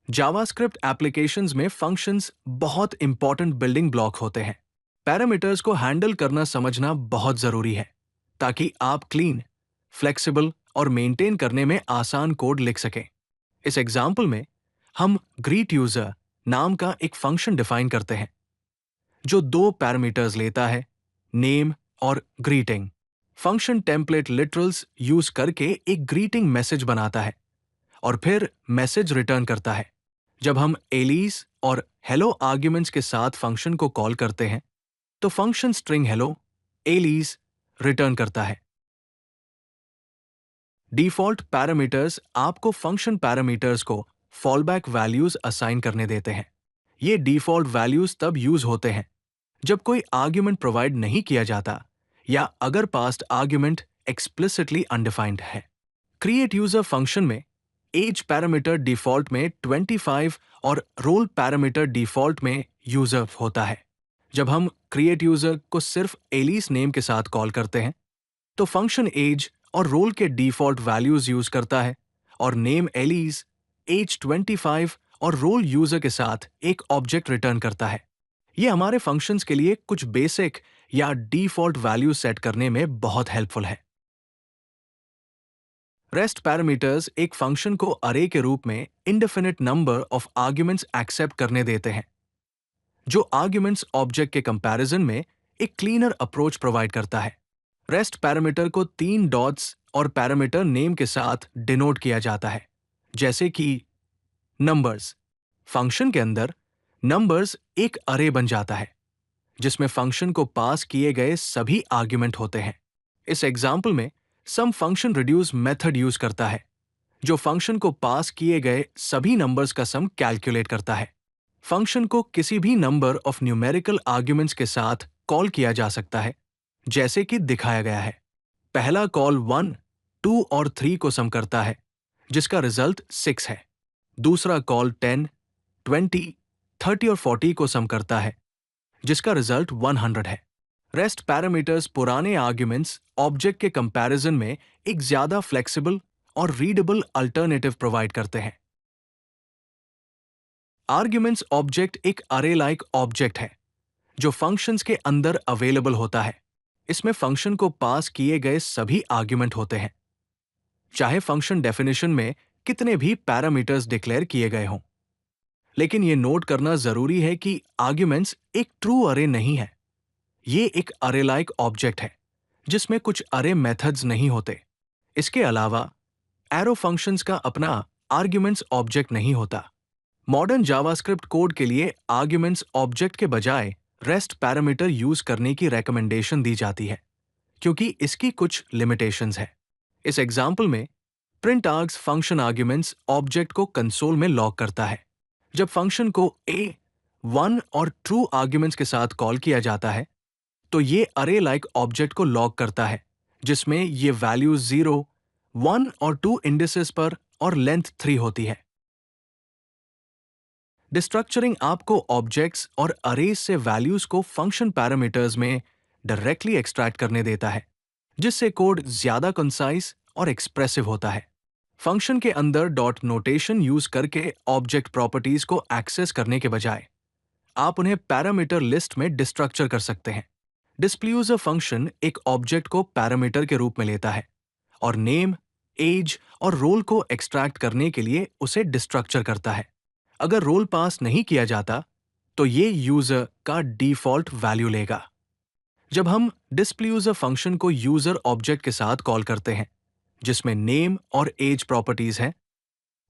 JavaScript applications में functions बहुत important building block होते हैं। पैरामीटर्स को हैंडल करना समझना बहुत जरूरी है ताकि आप क्लीन, फ्लेक्सिबल और मेंटेन करने में आसान कोड लिख सकें। इस एग्जाम्पल में हम ग्रीट यूजर नाम का एक फंक्शन डिफाइन करते हैं जो दो पैरामीटर्स लेता है, नेम और greeting. Function template literals use करके एक ग्रीटिंग मैसेज बनाता है और फिर मैसेज रिटर्न करता है। जब हम एलीज और हेलो आर्ग्यूमेंट्स के साथ फंक्शन को कॉल करते हैं तो function string hello allies return करता है। डिफॉल्ट पैरामीटर्स आपको फंक्शन पैरामीटर्स को फॉलबैक वैल्यूज असाइन करने देते हैं। ये डिफॉल्ट वैल्यूज तब यूज होते हैं जब कोई आर्ग्यूमेंट प्रोवाइड नहीं किया जाता या अगर पास्ट आर्ग्यूमेंट एक्सप्लिसिटली अनडिफाइंड है। क्रिएट यूजर फंक्शन में एज पैरामीटर डिफॉल्ट में 25 और रोल पैरामीटर डिफॉल्ट में यूजर होता है। जब हम क्रिएट यूजर को सिर्फ एलिस नेम के साथ कॉल करते हैं तो फंक्शन एज और रोल के डिफॉल्ट वैल्यूज यूज करता है और नेम एलिस, एज 25 और रोल यूजर के साथ एक ऑब्जेक्ट रिटर्न करता है। यह हमारे फंक्शंस के लिए कुछ बेसिक या डिफॉल्ट वैल्यू सेट करने में बहुत हेल्पफुल है। रेस्ट पैरामीटर्स एक फंक्शन को अरे के रूप में indefinite number of arguments accept करने देते हैं, जो आर्ग्यूमेंट्स ऑब्जेक्ट के कंपैरिजन में एक क्लीनर अप्रोच प्रोवाइड करता है। रेस्ट पैरामीटर को 3 डॉट्स और पैरामीटर नेम के साथ डिनोट किया जाता है, जैसे कि नंबर्स। फंक्शन के अंदर नंबर्स एक अरे बन जाता है जिसमें फंक्शन को पास किए गए सभी आर्ग्यूमेंट होते हैं। इस एग्जाम्पल में सम फंक्शन रिड्यूस मेथड यूज करता है जो फंक्शन को पास किए गए सभी नंबर्स का सम कैलकुलेट करता है। फंक्शन को किसी भी नंबर ऑफ न्यूमेरिकल आर्ग्यूमेंट्स के साथ कॉल किया जा सकता है, जैसे कि दिखाया गया है। पहला कॉल 1, 2 और 3 को सम करता है जिसका रिजल्ट 6 है। दूसरा कॉल 10, 20, 30 और 40 को सम करता है जिसका रिजल्ट 100 है। रेस्ट पैरामीटर्स पुराने आर्ग्यूमेंट्स ऑब्जेक्ट के कंपैरिजन में एक ज्यादा फ्लेक्सिबल और रीडेबल अल्टरनेटिव प्रोवाइड करते हैं। आर्ग्यूमेंट्स ऑब्जेक्ट एक अरे लाइक ऑब्जेक्ट है जो फंक्शंस के अंदर अवेलेबल होता है। इसमें फंक्शन को पास किए गए सभी आर्ग्यूमेंट होते हैं, चाहे फंक्शन डेफिनेशन में कितने भी पैरामीटर्स डिक्लेयर किए गए हों। लेकिन यह नोट करना जरूरी है कि आर्ग्यूमेंट्स एक ट्रू अरे नहीं है। ये एक अरे लाइक ऑब्जेक्ट है जिसमें कुछ अरे मेथड्स नहीं होते। इसके अलावा एरो फंक्शंस का अपना आर्ग्यूमेंट्स ऑब्जेक्ट नहीं होता। मॉडर्न जावास्क्रिप्ट कोड के लिए आर्ग्यूमेंट्स ऑब्जेक्ट के बजाय रेस्ट पैरामीटर यूज करने की रेकमेंडेशन दी जाती है क्योंकि इसकी कुछ लिमिटेशंस है। इस एग्जाम्पल में print args function arguments object को कंसोल में लॉक करता है। जब फंक्शन को ए, 1 और ट्रू आर्ग्यूमेंट्स के साथ कॉल किया जाता है तो ये अरे लाइक ऑब्जेक्ट को लॉक करता है जिसमें ये वैल्यू 0, 1 और 2 इंडिसेस पर और लेंथ 3 होती है। डिस्ट्रक्चरिंग आपको ऑब्जेक्ट्स और अरेज से वैल्यूज को फंक्शन पैरामीटर्स में डायरेक्टली एक्सट्रैक्ट करने देता है, जिससे कोड ज्यादा कंसाइज और एक्सप्रेसिव होता है। फंक्शन के अंदर डॉट नोटेशन यूज करके ऑब्जेक्ट प्रॉपर्टीज को एक्सेस करने के बजाय आप उन्हें पैरामीटर लिस्ट में डिस्ट्रक्चर कर सकते हैं। डिस्प्लेयूजर फंक्शन एक ऑब्जेक्ट को पैरामीटर के रूप में लेता है और नेम, एज और रोल को एक्सट्रैक्ट करने के लिए उसे डिस्ट्रक्चर करता है। अगर रोल पास नहीं किया जाता तो ये यूजर का डिफॉल्ट वैल्यू लेगा। जब हम डिस्प्लेयूजर फंक्शन को यूजर ऑब्जेक्ट के साथ कॉल करते हैं जिसमें नेम और एज प्रॉपर्टीज हैं,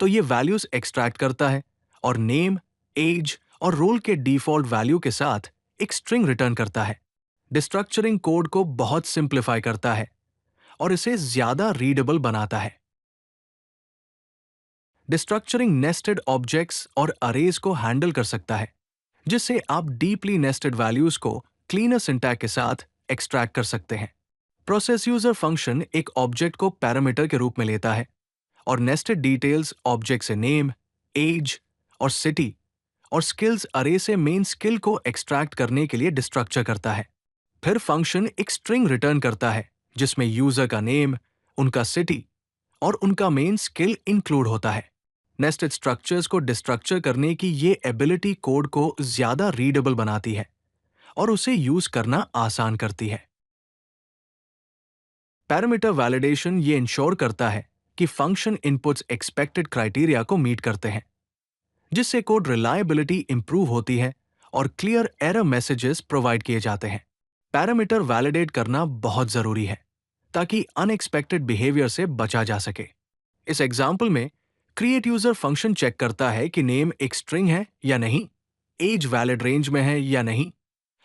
तो ये वैल्यूज एक्सट्रैक्ट करता है और नेम, एज और रोल के डिफॉल्ट वैल्यू के साथ एक स्ट्रिंग रिटर्न करता है। डिस्ट्रक्चरिंग कोड को बहुत सिंप्लीफाई करता है और इसे ज्यादा रीडेबल बनाता है। डिस्ट्रक्चरिंग नेस्टेड ऑब्जेक्ट्स और अरेज को हैंडल कर सकता है, जिससे आप डीपली नेस्टेड वैल्यूज को क्लीनर सिंटैक्स के साथ एक्सट्रैक्ट कर सकते हैं। प्रोसेस यूजर फंक्शन एक ऑब्जेक्ट को पैरामीटर के रूप में लेता है और नेस्टेड डिटेल्स ऑब्जेक्ट से नेम, एज और सिटी और स्किल्स अरे से मेन स्किल को एक्सट्रैक्ट करने के लिए डिस्ट्रक्चर करता है। फिर फंक्शन एक स्ट्रिंग रिटर्न करता है जिसमें यूजर का नेम, उनका सिटी और उनका मेन स्किल इंक्लूड होता है। नेस्टेड स्ट्रक्चर्स को डिस्ट्रक्चर करने की ये एबिलिटी कोड को ज्यादा रीडेबल बनाती है और उसे यूज करना आसान करती है। पैरामीटर वैलिडेशन ये इंश्योर करता है कि फंक्शन इनपुट्स एक्सपेक्टेड क्राइटेरिया को मीट करते हैं, जिससे कोड रिलायबिलिटी इंप्रूव होती है और क्लियर एरर मैसेजेस प्रोवाइड किए जाते हैं। पैरामीटर वैलिडेट करना बहुत जरूरी है ताकि अनएक्सपेक्टेड बिहेवियर से बचा जा सके। इस एग्जाम्पल में क्रिएट यूजर फंक्शन चेक करता है कि नेम एक स्ट्रिंग है या नहीं, एज वैलिड रेंज में है या नहीं,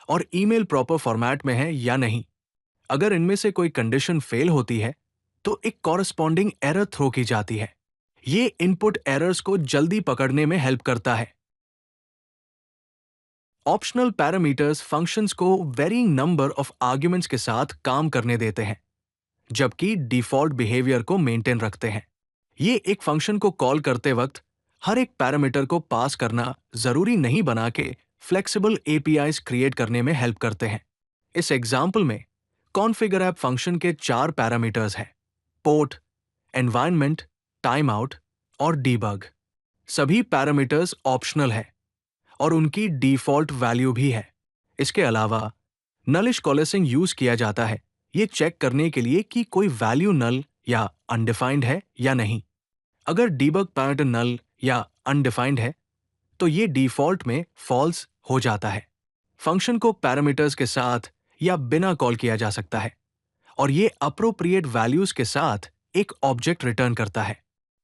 और ईमेल प्रॉपर फॉर्मेट में है या नहीं। अगर इनमें से कोई कंडीशन फेल होती है तो एक कॉरस्पॉन्डिंग एरर थ्रो की जाती है। ये इनपुट एरर्स को जल्दी पकड़ने में हेल्प करता है। ऑप्शनल पैरामीटर्स फंक्शंस को वेरिंग नंबर ऑफ आर्ग्यूमेंट्स के साथ काम करने देते हैं, जबकि डिफॉल्ट बिहेवियर को मेंटेन रखते हैं। ये एक फंक्शन को कॉल करते वक्त हर एक पैरामीटर को पास करना जरूरी नहीं बना के फ्लेक्सिबल एपीआईज क्रिएट करने में हेल्प करते हैं। इस एग्जाम्पल में कॉन्फ़िगर ऐप फंक्शन के 4 पैरामीटर्स हैं: पोर्ट, एनवायरनमेंट, टाइम आउट और डीबग। सभी पैरामीटर्स ऑप्शनल है और उनकी डिफॉल्ट वैल्यू भी है। इसके अलावा नलिश कॉलेसिंग यूज किया जाता है ये चेक करने के लिए कि कोई वैल्यू नल या अनडिफाइंड है या नहीं। अगर डीबग पैरामीटर नल या अनडिफाइंड है तो ये डिफॉल्ट में फॉल्स हो जाता है। फंक्शन को पैरामीटर्स के साथ या बिना कॉल किया जा सकता है और ये अप्रोप्रिएट वैल्यूज के साथ एक ऑब्जेक्ट रिटर्न करता है।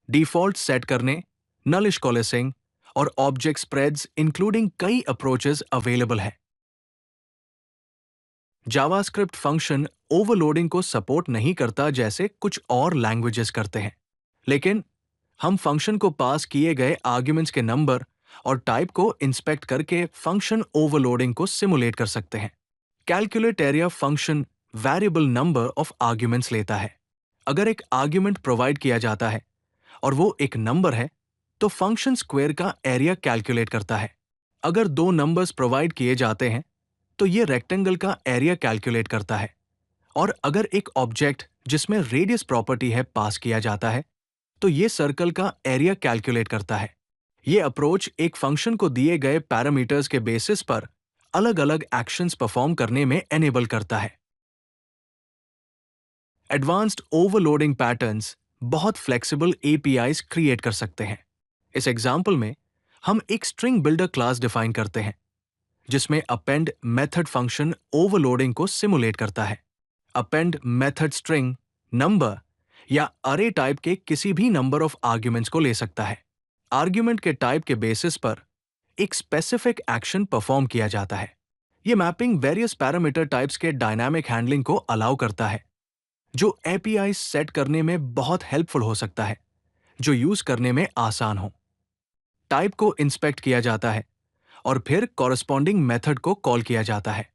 डिफॉल्ट सेट करने, नलिश कॉलेसिंग और ऑब्जेक्ट स्प्रेड्स इंक्लूडिंग कई अप्रोचेस अवेलेबल है। जावास्क्रिप्ट फंक्शन ओवरलोडिंग को सपोर्ट नहीं करता जैसे कुछ और लैंग्वेजेस करते हैं, लेकिन हम फंक्शन को पास किए गए आर्ग्यूमेंट्स के नंबर और टाइप को इंस्पेक्ट करके फंक्शन ओवरलोडिंग को सिमुलेट कर सकते हैं। Calculate area function variable number of arguments लेता है। अगर एक आर्ग्यूमेंट प्रोवाइड किया जाता है और वो एक नंबर है तो फंक्शन स्क्वायर का एरिया कैलकुलेट करता है। अगर 2 नंबर्स प्रोवाइड किए जाते हैं तो ये रेक्टेंगल का एरिया कैलकुलेट करता है, और अगर एक ऑब्जेक्ट जिसमें रेडियस प्रॉपर्टी है पास किया जाता है तो ये सर्कल का एरिया कैलकुलेट करता है। ये अप्रोच एक फंक्शन को दिए गए पैरामीटर्स के बेसिस पर अलग-अलग एक्शंस परफॉर्म करने में एनेबल करता है। एडवांस्ड ओवरलोडिंग पैटर्न्स बहुत फ्लेक्सिबल एपीआईज क्रिएट कर सकते हैं। इस एग्जाम्पल में हम एक स्ट्रिंग बिल्डर क्लास डिफाइन करते हैं जिसमें अपेंड मेथड फंक्शन ओवरलोडिंग को सिमुलेट करता है। अपेंड मेथड स्ट्रिंग, नंबर या अरे टाइप के किसी भी नंबर ऑफ आर्ग्यूमेंट्स को ले सकता है। आर्ग्यूमेंट के टाइप के बेसिस पर एक स्पेसिफिक एक्शन परफॉर्म किया जाता है। ये मैपिंग वेरियस पैरामीटर टाइप्स के डायनामिक हैंडलिंग को अलाउ करता है, जो एपीआई सेट करने में बहुत हेल्पफुल हो सकता है, जो यूज करने में आसान हो। टाइप को इंस्पेक्ट किया जाता है और फिर कॉरस्पॉन्डिंग मेथड को कॉल किया जाता है।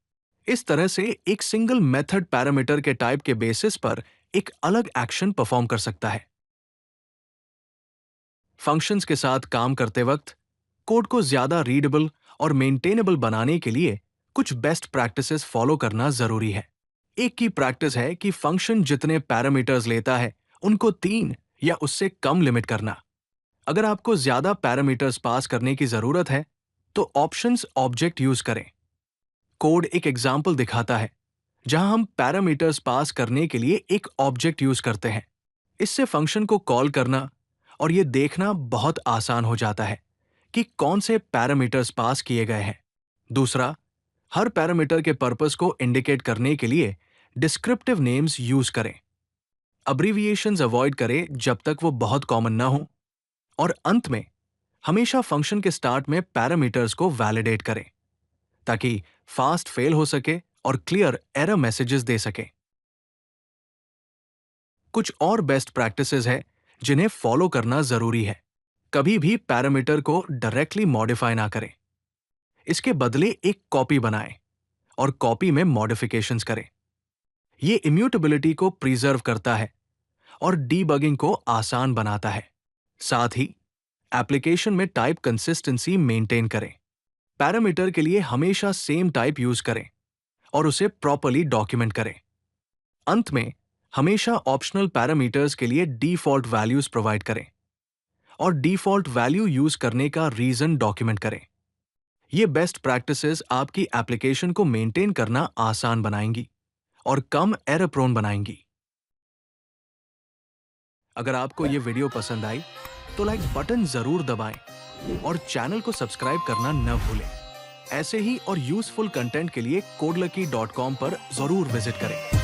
इस तरह से एक सिंगल मेथड पैरामीटर के टाइप के बेसिस पर एक अलग एक्शन परफॉर्म कर सकता है। फंक्शंस के साथ काम करते वक्त कोड को ज्यादा रीडेबल और मेंटेनेबल बनाने के लिए कुछ बेस्ट प्रैक्टिसेस फॉलो करना जरूरी है। एक की प्रैक्टिस है कि फंक्शन जितने पैरामीटर्स लेता है उनको 3 या उससे कम लिमिट करना। अगर आपको ज्यादा पैरामीटर्स पास करने की जरूरत है तो ऑप्शंस ऑब्जेक्ट यूज करें। कोड एक एग्जाम्पल दिखाता है जहां हम पैरामीटर्स पास करने के लिए एक ऑब्जेक्ट यूज करते हैं। इससे फंक्शन को कॉल करना और ये देखना बहुत आसान हो जाता है कि कौन से पैरामीटर्स पास किए गए हैं। दूसरा, हर पैरामीटर के पर्पस को इंडिकेट करने के लिए डिस्क्रिप्टिव नेम्स यूज करें। अब्रिविएशंस अवॉइड करें जब तक वो बहुत कॉमन ना हो। और अंत में हमेशा फंक्शन के स्टार्ट में पैरामीटर्स को वैलिडेट करें ताकि फास्ट फेल हो सके और क्लियर एरर मैसेजेस दे सके। कुछ और बेस्ट प्रैक्टिसेस है जिन्हें फॉलो करना जरूरी है। कभी भी पैरामीटर को डायरेक्टली मॉडिफाई ना करें। इसके बदले एक कॉपी बनाएं और कॉपी में मॉडिफिकेशंस करें। यह इम्यूटेबिलिटी को प्रिजर्व करता है और डीबगिंग को आसान बनाता है। साथ ही एप्लीकेशन में टाइप कंसिस्टेंसी मेंटेन करें। पैरामीटर के लिए हमेशा सेम टाइप यूज करें और उसे प्रॉपर्ली डॉक्यूमेंट करें। अंत में हमेशा ऑप्शनल पैरामीटर्स के लिए डिफॉल्ट वैल्यूज प्रोवाइड करें और डिफॉल्ट वैल्यू यूज करने का रीजन डॉक्यूमेंट करें। ये बेस्ट प्रैक्टिसेस आपकी एप्लीकेशन को मेंटेन करना आसान बनाएंगी और कम एरर प्रोन बनाएंगी। अगर आपको ये वीडियो पसंद आई तो लाइक बटन जरूर दबाएं और चैनल को सब्सक्राइब करना न भूलें। ऐसे ही और यूजफुल कंटेंट के लिए codelucky.com पर जरूर विजिट करें।